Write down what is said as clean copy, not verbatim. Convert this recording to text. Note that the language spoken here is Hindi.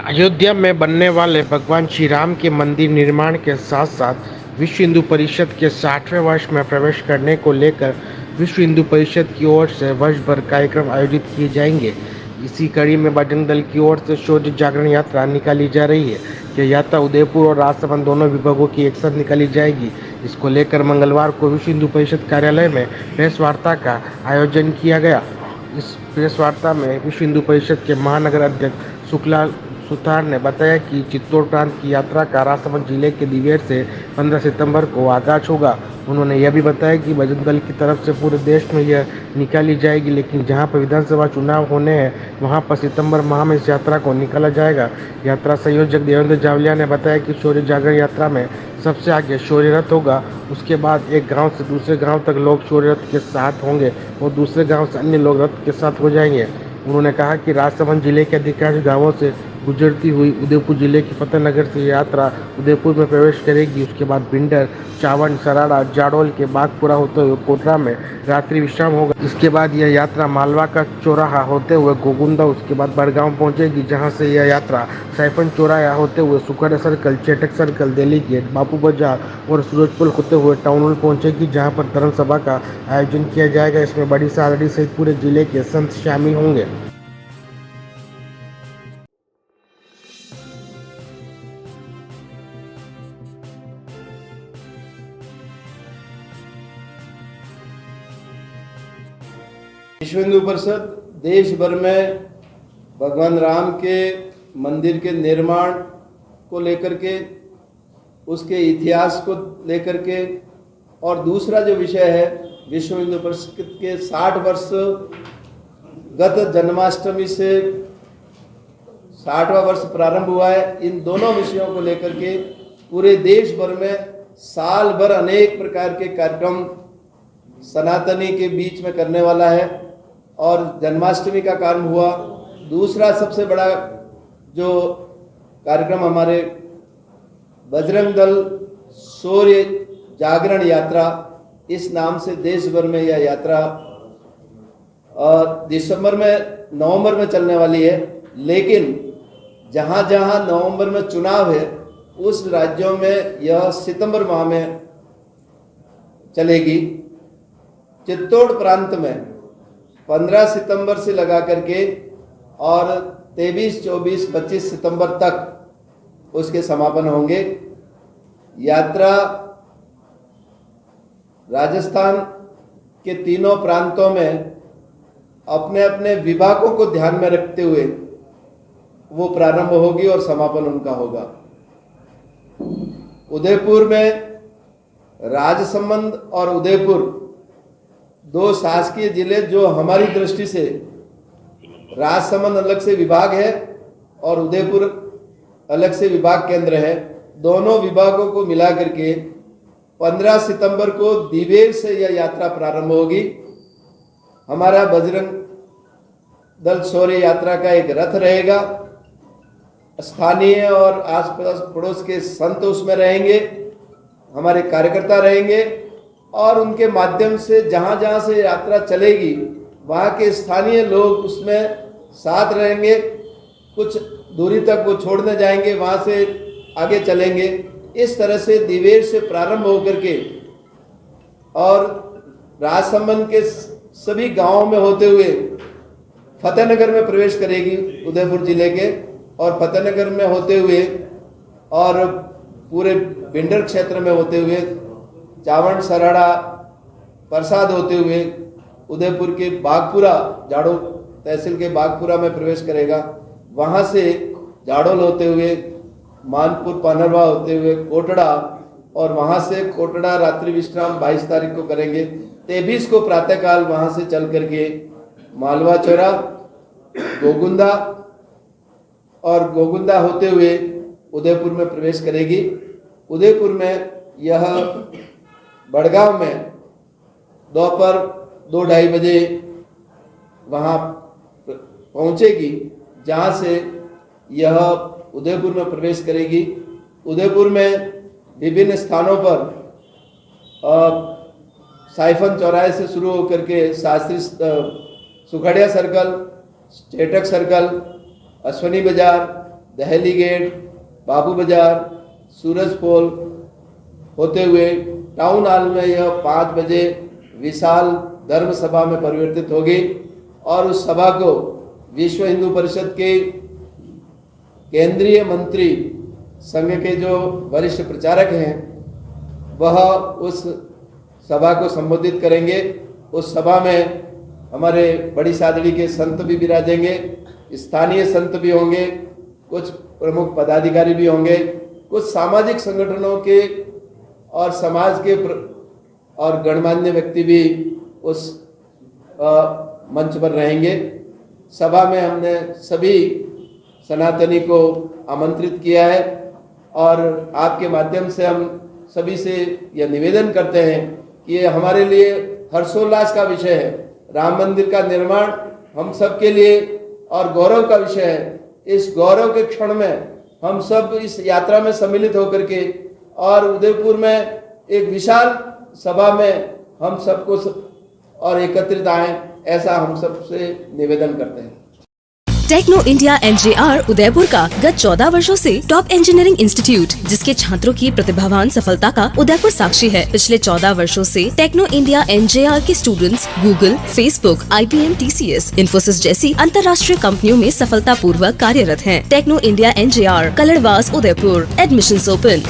अयोध्या में बनने वाले भगवान श्री राम के मंदिर निर्माण के साथ साथ विश्व हिंदू परिषद के 60वें वर्ष में प्रवेश करने को लेकर विश्व हिंदू परिषद की ओर से वर्ष भर कार्यक्रम आयोजित किए जाएंगे। इसी कड़ी में बजरंग दल की ओर से शौर्य जागरण यात्रा निकाली जा रही है। यह यात्रा उदयपुर और राजसमंद दोनों विभागों की एक साथ निकाली जाएगी। इसको लेकर मंगलवार को विश्व हिंदू परिषद कार्यालय में प्रेस वार्ता का आयोजन किया गया। इस प्रेस वार्ता में विश्व हिंदू परिषद के महानगर अध्यक्ष शुक्ला सुतार ने बताया कि चित्तौड़ प्रांत की यात्रा का राजसमंद जिले के दिवेर से 15 सितंबर को आगाज होगा। उन्होंने यह भी बताया कि बजरंग दल की तरफ से पूरे देश में यह निकाली जाएगी, लेकिन जहां पर विधानसभा चुनाव होने हैं वहां पर सितंबर माह में इस यात्रा को निकाला जाएगा। यात्रा संयोजक देवेंद्र जावलिया ने बताया कि शौर्य जागरण यात्रा में सबसे आगे शौर्य रथ होगा, उसके बाद एक गाँव से दूसरे गाँव तक लोग शौर्य रथ के साथ होंगे और दूसरे गाँव से अन्य लोग रथ के साथ हो जाएंगे। उन्होंने कहा कि राजसमंद जिले के अधिकांश गाँवों से गुजरती हुई उदयपुर जिले की फतेहनगर से यात्रा उदयपुर में प्रवेश करेगी। उसके बाद भिंडर, चावंड, सराड़ा, जाडोल के बागपुरा होते हुए कोटरा में रात्रि विश्राम होगा। इसके बाद यह यात्रा मालवा का चौराहा होते हुए गोगुंदा, उसके बाद बड़गांव पहुंचेगी, जहां से यह यात्रा सैफन चौराहा होते हुए Sukhada circle, Chetak circle, Delhi gate, Bapu Bazar और सूरजपुर होते हुए टाउन हॉल पहुंचेगी, जहां पर धर्म सभा का आयोजन किया जाएगा। इसमें बड़ी सारड़ी सहित पूरे जिले के संत शामिल होंगे। विश्व हिंदू परिषद देश भर में भगवान राम के मंदिर के निर्माण को लेकर के, उसके इतिहास को लेकर के, और दूसरा जो विषय है विश्व हिंदू परिषद के 60 वर्ष गत जन्माष्टमी से 60वां वर्ष प्रारंभ हुआ है। इन दोनों विषयों को लेकर के पूरे देश भर में साल भर अनेक प्रकार के कार्यक्रम सनातनी के बीच में करने वाला है और जन्माष्टमी का कारण हुआ। दूसरा सबसे बड़ा जो कार्यक्रम हमारे बजरंग दल शौर्य जागरण यात्रा, इस नाम से देश भर में यह यात्रा नवंबर में चलने वाली है। लेकिन जहां जहां नवंबर में चुनाव है उस राज्यों में यह सितंबर माह में चलेगी। चित्तौड़ प्रांत में 15 सितंबर से लगा करके और 23, 24, 25 सितंबर तक उसके समापन होंगे। यात्रा राजस्थान के तीनों प्रांतों में अपने अपने विभागों को ध्यान में रखते हुए वो प्रारंभ होगी और समापन उनका होगा। उदयपुर में राजसमंद और उदयपुर दो शासकीय जिले जो हमारी दृष्टि से, राजसमंद अलग से विभाग है और उदयपुर अलग से विभाग केंद्र है, दोनों विभागों को मिला करके 15 सितंबर को दिवेर से यह यात्रा प्रारंभ होगी। हमारा बजरंग दल शौर्य यात्रा का एक रथ रहेगा। स्थानीय और आसपास पड़ोस के संत उसमें रहेंगे, हमारे कार्यकर्ता रहेंगे और उनके माध्यम से जहां जहां से यात्रा चलेगी वहां के स्थानीय लोग उसमें साथ रहेंगे। कुछ दूरी तक वो छोड़ने जाएंगे, वहां से आगे चलेंगे। इस तरह से दिवेर से प्रारंभ होकर के और राजसमंद के सभी गांवों में होते हुए फतेहनगर में प्रवेश करेगी उदयपुर जिले के, और फतेहनगर में होते हुए और पूरे भिंडर क्षेत्र में होते हुए चावंड, सराड़ा, प्रसाद होते हुए उदयपुर के बागपुरा, जाडोल तहसील के बागपुरा में प्रवेश करेगा। वहां से जाडोल होते हुए मानपुर, पानरवा होते हुए कोटड़ा, और वहां से कोटड़ा रात्रि विश्राम 22 तारीख को करेंगे। 23 को प्रातःकाल वहां से चल करके मालवा चौरा, गोगुंदा, और गोगुंदा होते हुए उदयपुर में प्रवेश करेगी। उदयपुर में यह बड़गांव में दोपहर 2-2:30 बजे वहां पहुंचेगी, जहां से यह उदयपुर में प्रवेश करेगी। उदयपुर में विभिन्न स्थानों पर साइफन चौराहे से शुरू होकर के शास्त्री सुखड़िया सर्कल, चेटक सर्कल, अश्वनी बाजार, दहली गेट, बाबू बाजार, सूरज पोल होते हुए टाउन हॉल में यह 5 बजे विशाल धर्म सभा में परिवर्तित होगी और उस सभा को विश्व हिंदू परिषद के केंद्रीय मंत्री संघ के जो वरिष्ठ प्रचारक हैं वह उस सभा को संबोधित करेंगे। उस सभा में हमारे बड़ी सादड़ी के संत भी विराजेंगे, स्थानीय संत भी होंगे, कुछ प्रमुख पदाधिकारी भी होंगे, कुछ सामाजिक संगठनों के और समाज के और गणमान्य व्यक्ति भी उस मंच पर रहेंगे। सभा में हमने सभी सनातनी को आमंत्रित किया है और आपके माध्यम से हम सभी से यह निवेदन करते हैं कि ये हमारे लिए हर्षोल्लास का विषय है। राम मंदिर का निर्माण हम सब के लिए और गौरव का विषय है। इस गौरव के क्षण में हम सब इस यात्रा में सम्मिलित होकर के और उदयपुर में एक विशाल सभा में हम सबको और एकत्रित आए, ऐसा हम सबसे निवेदन करते हैं। टेक्नो इंडिया एनजेआर उदयपुर का गत 14 वर्षों से टॉप इंजीनियरिंग इंस्टीट्यूट, जिसके छात्रों की प्रतिभावान सफलता का उदयपुर साक्षी है। पिछले 14 वर्षों से टेक्नो इंडिया एनजेआर के students Google, Facebook, IBM, TCS, Infosys जैसी अंतर्राष्ट्रीय कंपनियों में सफलता पूर्वक कार्यरत हैं। Techno India NJR, Kaldwas, Udaipur. Admissions open.